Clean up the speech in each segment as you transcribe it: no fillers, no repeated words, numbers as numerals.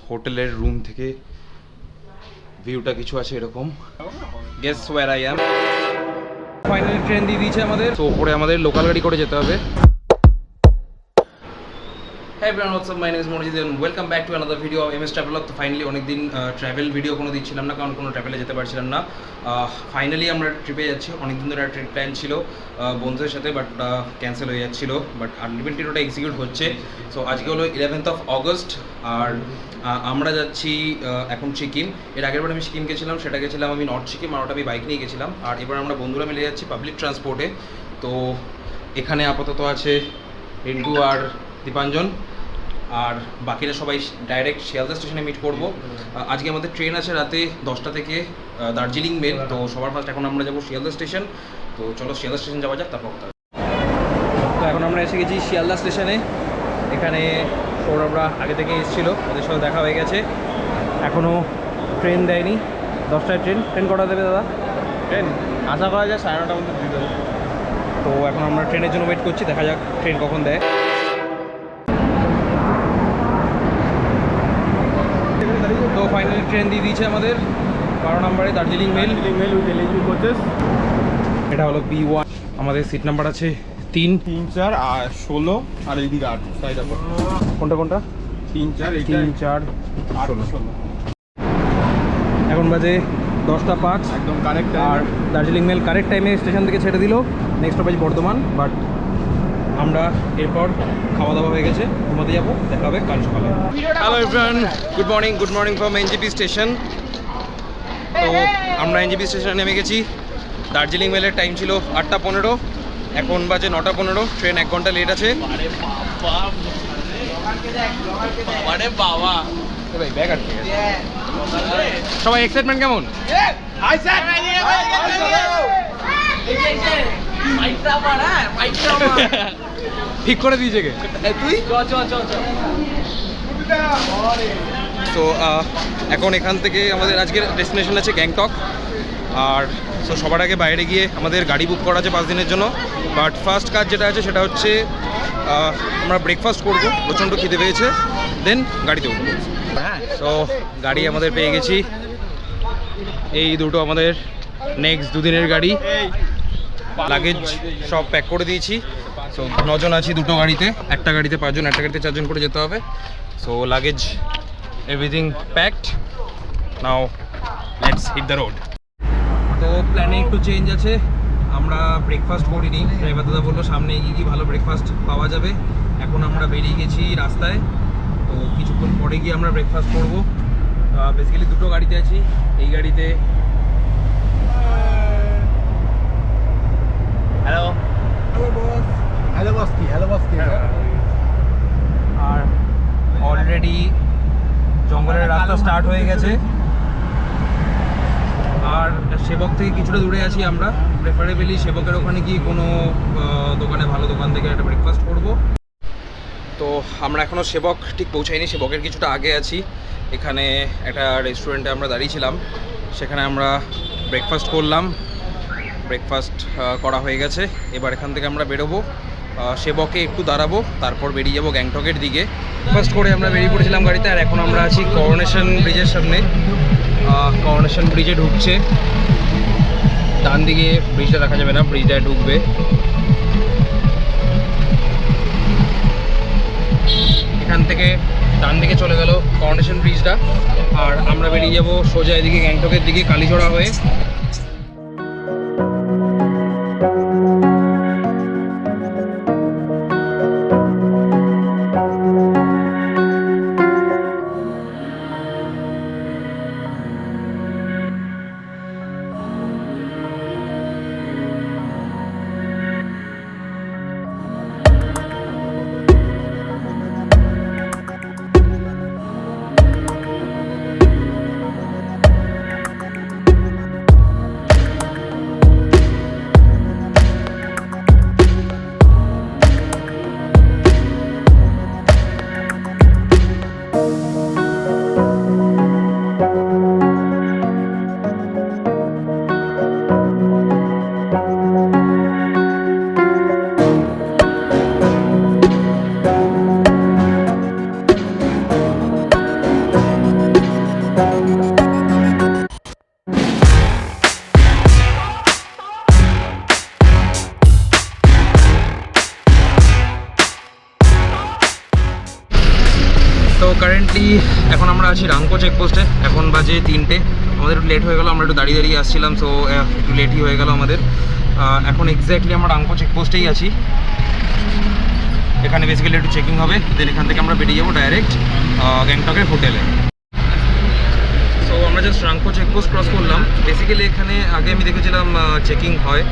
হোটেলের রুম থেকে ভিউটা কিছু আছে এরকম। Guess where I am. Finally train দিয়ে দিয়েছে আমাদের, তো ওপরে আমাদের লোকাল গাড়ি করে যেতে হবে। Hey everyone, what's up? My name is Monojit and welcome back to another video of MS Travel Vlog. তো ফাইনালি অনেকদিন ট্রাভেল ভিডিও কোনো দিচ্ছিলাম না, কারণ কোনো ট্রাভেলে যেতে পারছিলাম না। ফাইনালি আমরা ট্রিপে যাচ্ছি। অনেকদিন ধরে একটা ট্রিপ প্ল্যান ছিল বন্ধুদের সাথে, বাট ক্যান্সেল হয়ে যাচ্ছিলো, বাট আলটিমেটলি ওটা এক্সিকিউট হচ্ছে। সো আজকে হলো 11th of August, আর আমরা যাচ্ছি এখন সিকিম। এর আগের বার আমি সিকিম গেছিলাম, সেটা গেছিলাম আমি নর্থ সিকিম, আর ওটা আমি বাইক নিয়ে গেছিলাম। আর এবার আমরা বন্ধুরা মিলে যাচ্ছি পাবলিক ট্রান্সপোর্টে। তো এখানে আপাতত আছে রিন্টু আর দীপাঞ্জন, আর বাকিরা সবাই ডাইরেক্ট শিয়ালদা স্টেশনে মিট করব। আজকে আমাদের ট্রেন আছে রাতে 10টা থেকে দার্জিলিং মেল। তো সবার ফার্স্ট এখন আমরা যাবো শিয়ালদা স্টেশন। তো চলো শিয়ালদা স্টেশন যাওয়া যাক, তারপর কথা। তো এখন আমরা এসে গেছি শিয়ালদা স্টেশনে। এখানে সৌরভরা আগে থেকে এসেছিলো, ওদের সাথে দেখা হয়ে গেছে। এখনও ট্রেন দেয়নি। 10টায় ট্রেন কটা দেবে দাদা? ট্রেন আশা করা যায় 9:30টার মধ্যে দিয়ে দেবে। তো এখন আমরা ট্রেনের জন্য ওয়েট করছি, দেখা যাক ট্রেন কখন দেয়। তো ফাইনালি ট্রেন দিয়ে দিয়েছে আমাদের 12 নম্বরে Darjeeling mail with LHB coaches. এটা হলো B1। আমাদের সিট নাম্বার আছে 3, 4 আর 16 আর এইদিকে 8 সাইডে। কোনটা 3, 4 8 16। এখন বাজে 10টা 5 একদম কারেক্ট। আর দার্জিলিং মেল কারেক্ট টাইমে স্টেশন থেকে ছেড়ে দিল। Next stoppage Bardhaman. বাট আমরা এরপর খাওয়া দাওয়া হয়ে গেছে, ঘুমাতে যাবো। দেখা হবে কাল সকালে। Hello everyone, good morning from NJP station. তো আমরা এনজেপি স্টেশনে নেমে গেছি। দার্জিলিং মেলের টাইম ছিল 8টা 15, এখন বাজে 9টা 15। ট্রেন 1 ঘন্টা লেট আছে। ভাই ব্যাগ আটকে গেছে। সবাই এক্সাইটমেন্ট কেমন? ঠিক করে দিয়েছে কে তুই? তো এখন এখান থেকে আমাদের আজকের ডেস্টিনেশন আছে গ্যাংটক। আর তো সবার আগে বাইরে গিয়ে আমাদের গাড়ি বুক করা আছে 5 দিনের জন্য। বাট ফার্স্ট কাজ যেটা আছে সেটা হচ্ছে আমরা ব্রেকফাস্ট করবো, প্রচণ্ড খিদে পেয়েছে, দেন গাড়িতে উঠবো। তো গাড়ি আমাদের পেয়ে গেছি। এই দুটো আমাদের নেক্সট 2 দিনের গাড়ি। লাগেজ সব প্যাক করে দিয়েছি। সো 9 জন আছি দুটো গাড়িতে, একটা গাড়িতে 5 জন, একটা গাড়িতে 4 জন করে যেতে হবে। So luggage everything packed. Now let's hit the road. তো প্ল্যানে একটু চেঞ্জ আছে। আমরা ব্রেকফাস্ট করিনি, ড্রাইভার দাদা বললো সামনে এগিয়ে গিয়ে ভালো ব্রেকফাস্ট পাওয়া যাবে। এখন আমরা বেরিয়ে গেছি রাস্তায়। তো কিছুক্ষণ পরে গিয়ে আমরা ব্রেকফাস্ট করবো। বেসিক্যালি দুটো গাড়িতে আছি। এই গাড়িতে আর অলরেডি জঙ্গলের রাস্তা স্টার্ট হয়ে গেছে। আর সেবক থেকে কিছুটা দূরে আছি আমরা। প্রেফারেবলি সেবকের ওখানে গিয়ে কোনো দোকানে, ভালো দোকান থেকে একটা ব্রেকফাস্ট করব। তো আমরা এখনও সেবক ঠিক পৌঁছাইনি, সেবকের কিছুটা আগে আছি। এখানে একটা রেস্টুরেন্টে আমরা দাঁড়িয়েছিলাম, সেখানে আমরা ব্রেকফাস্ট করলাম। ব্রেকফাস্ট করা হয়ে গেছে। এবার এখান থেকে আমরা বেরোবো, সেবকে একটু দাঁড়াবো, তারপর বেরিয়ে যাবো গ্যাংটকের দিকে। ব্রেকফাস্ট করে আমরা বেরিয়ে পড়েছিলাম গাড়িতে। আর এখন আমরা আছি করোনেশন ব্রিজের সামনে। করোনেশন ব্রিজে ঢুকছে। ডান দিকে ব্রিজটা দেখা যাবে না, ব্রিজটায় ঢুকবে। এখান থেকে ডান দিকে চলে গেল করোনেশন ব্রিজটা। আর আমরা বেরিয়ে যাব সোজা এদিকে গ্যাংটকের দিকে, কালিঝোড়া হয়ে। ফাইনালি এখন আমরা আছি রাংকো চেকপোস্টে। এখন বাজে 3টে। আমাদের একটু লেট হয়ে গেল, আমরা একটু দাঁড়িয়ে দাঁড়িয়ে আসছিলাম, সো একটু লেটই হয়ে গেল আমাদের। এখন এক্স্যাক্টলি আমরা রাংকো চেকপোস্টেই আছি। এখানে বেসিক্যালি একটু চেকিং হবে, দেন এখান থেকে আমরা বেরিয়ে যাবো ডাইরেক্ট গ্যাংটকের হোটেলে। সো আমরা জাস্ট রাংকো চেকপোস্ট ক্রস করলাম। বেসিক্যালি এখানে আগে আমি দেখেছিলাম চেকিং হয়,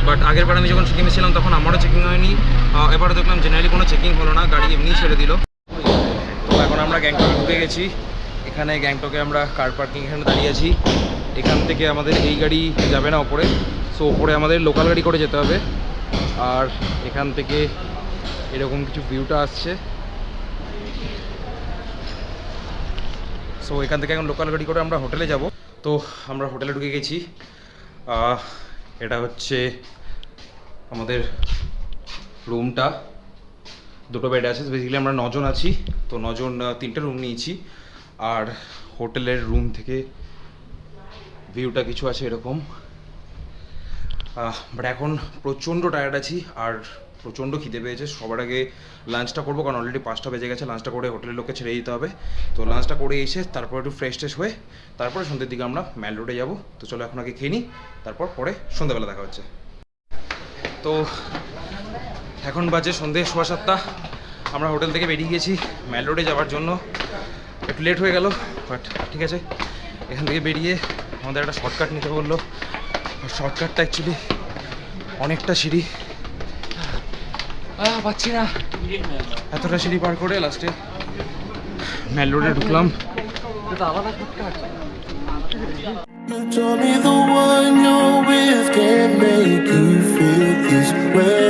বাট আগের বার আমি যখন সিকিমে ছিলাম তখন আমারও চেকিং হয়নি। এবারে দেখলাম জেনারেলি কোনো চেকিং হলো না, গাড়ি এমনিই ছেড়ে দিল। তো এখন আমরা গ্যাংটকে ঢুকে গেছি। এখানে গ্যাংটকে আমরা কার পার্কিং এখানে দাঁড়িয়ে আছি। এখান থেকে আমাদের এই গাড়ি যাবে না ওপরে, সো ওপরে আমাদের লোকাল গাড়ি করে যেতে হবে। আর এখান থেকে এরকম কিছু ভিউটা আসছে। সো এখান থেকে এখন লোকাল গাড়ি করে আমরা হোটেলে যাব। তো আমরা হোটেলে ঢুকে গেছি। এটা হচ্ছে আমাদের রুমটা, দুটো বেড আছে। বেসিক্যালি আমরা 9 জন আছি, তো 9 জন 3টে রুম নিয়েছি। আর হোটেলের রুম থেকে ভিউটা কিছু আছে এরকম। বাট এখন প্রচণ্ড টায়ার্ড আছি আর প্রচণ্ড খিদে পেয়েছে। সবার আগে লাঞ্চটা করবো, কারণ অলরেডি 5টা বেজে গেছে। লাঞ্চটা করে হোটেলের লোককে ছেড়ে দিতে হবে। তো লাঞ্চটা করে এসে তারপর একটু ফ্রেশ ট্রেশ হয়ে তারপরে সন্ধ্যের দিকে আমরা ম্যাল রোডে যাবো। তো চলো এখন আগে খেয়ে নিই, তারপর পরে সন্ধ্যাবেলা দেখা হচ্ছে। তো এখন বাজে সন্ধ্যে 7:15। আমরা হোটেল থেকে বেরিয়ে গেছি ম্যাল রোডে যাওয়ার জন্য। একটু লেট হয়ে গেল, বাট ঠিক আছে। এখান থেকে বেরিয়ে আমাদের একটা শর্টকাট নিতে বললো। শর্টকাটটা অ্যাকচুয়ালি অনেকটা সিঁড়ি, পাচ্ছি না। এতটা সিঁড়ি পার করে লাস্টে ম্যাল রোডে ঢুকলাম। You told me the one you're with can't make you feel this way.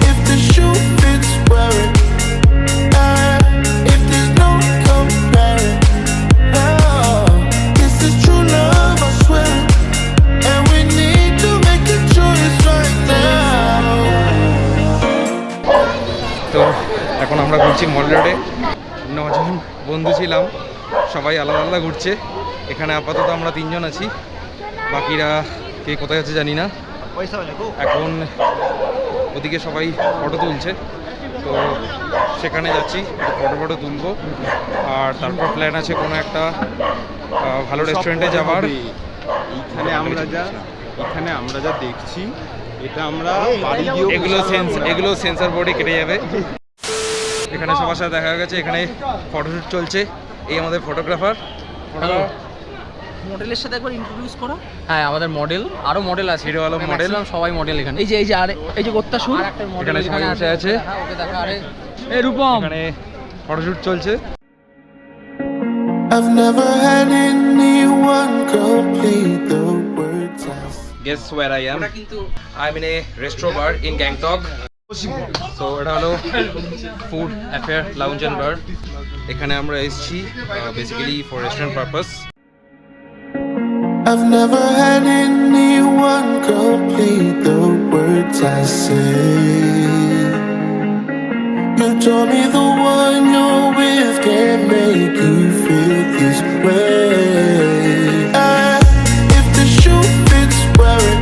If the shoe fits, wear it. If there's no comparing, this is true love, I swear. And we need to make the choice right now. তো এখন আমরা ঘুরছি মল রোডে। 9 জন বন্ধু ছিলাম, সবাই আলাদা আলাদা ঘুরছে। এখানে আপাতত আমরা 3 জন আছি, বাকিরা কে কোথায় আছে জানি না। এখন ওদিকে সবাই ফটো তুলছে, তো সেখানে যাচ্ছি, ফটো তুলবো। আর তারপর প্ল্যান আছে কোনো একটা ভালো রেস্টুরেন্টে যাওয়ার। এখানে আমরা যা দেখছি, এটা আমরা এগুলো সেন্সর বোর্ডে কেটে যাবে। এখানে সবার সাথে দেখা গেছে, এখানে ফটোশ্যুট চলছে। এই আমাদের ফটোগ্রাফার। মডেলের সাথে একবার ইন্ট্রোডিউস করো। হ্যাঁ, আমাদের মডেল, আরো মডেল আছে, হিরো আলম মডেল, সবাই মডেল এখানে। এই যে আর এই যে গোত্তাসুর, এখানে সবাই বসে আছে। ওকে দেখা। আরে এই রূপম, এখানে ফটোশ্যুট চলছে। I've never had anyone complete the words I say. Guess where I am? I'm in a restaurant bar in Gangtok. So এটা হলো ফুড অ্যাফেয়ার লাউঞ্জ এন্ড বার। এখানে আমরা এসেছি basically for restaurant purpose. I've never had anyone complete the words I say. You told me the one you're with can't make you feel this way. If the shoe fits, wear it.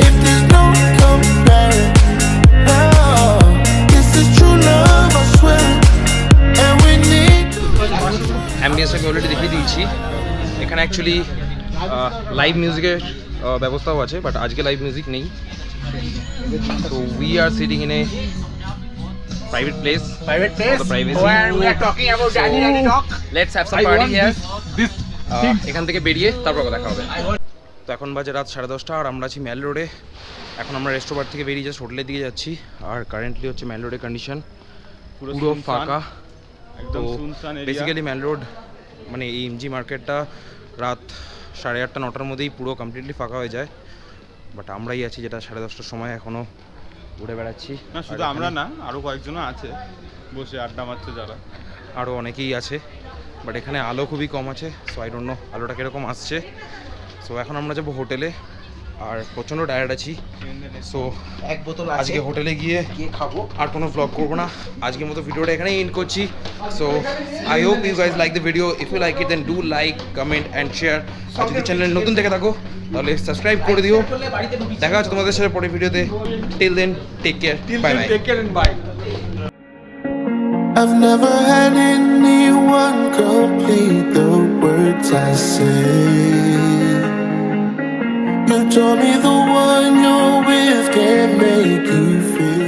If there's no comparing, this is true love, I swear. And we need to. অ্যাম্বিয়েন্সটাকে already দেখিয়ে দিয়েছি। এখানে actually live মিউজিকের ব্যবস্থাও আছে, but আজকে live music নেই। তো we are sitting in a private place for the privacy. Where we are talking about daddy talk. Let's have some party here. এখান থেকে বেরিয়ে তারপর দেখা হবে। তো এখন বাজে রাত 10:30 আর আমরা আছি ম্যাল রোডে। এখন আমরা রেস্টুরেন্ট থেকে বেরিয়ে জাস্ট হোটেলের দিকে যাচ্ছি। আর কারেন্টলি হচ্ছে ম্যাল রোডের কন্ডিশন পুরো ফাঁকা, একদম শুনশান এরিয়া। বেসিক্যালি ম্যাল রোড মানে এই এমজি মার্কেটটা রাত 8:30 9টার মধ্যেই পুরো কমপ্লিটলি ফাঁকা হয়ে যায়। বাট আমরাই আছি যেটা 10:30টার সময় এখনও ঘুরে বেড়াচ্ছি। না শুধু আমরা না, আরও কয়েকজনও আছে বসে আড্ডা মারছে যারা, আরও অনেকেই আছে। বাট এখানে আলো খুবই কম আছে, সো আই ডোন্ট নো আলোটা কীরকম আসছে। সো এখন আমরা যাবো হোটেলে, আর প্রচণ্ড টায়ার্ড আছি। সো এক বোতল আজকে হোটেলে গিয়ে খাবো, আর কোনো ভ্লগ করবো না। আজকের মতো ভিডিওটা এখানেই এন্ড করছি। So I hope you guys like the video. If you like it then do like, comment and share. আর যদি চ্যানেলে নতুন দেখে থাকো তাহলে সাবস্ক্রাইব করে দিও। দেখা হচ্ছে তোমাদের সাথে পরের ভিডিওতে। Till then take care, bye bye. I've never had anyone complete the words I say. You told me the one you're with can make you feel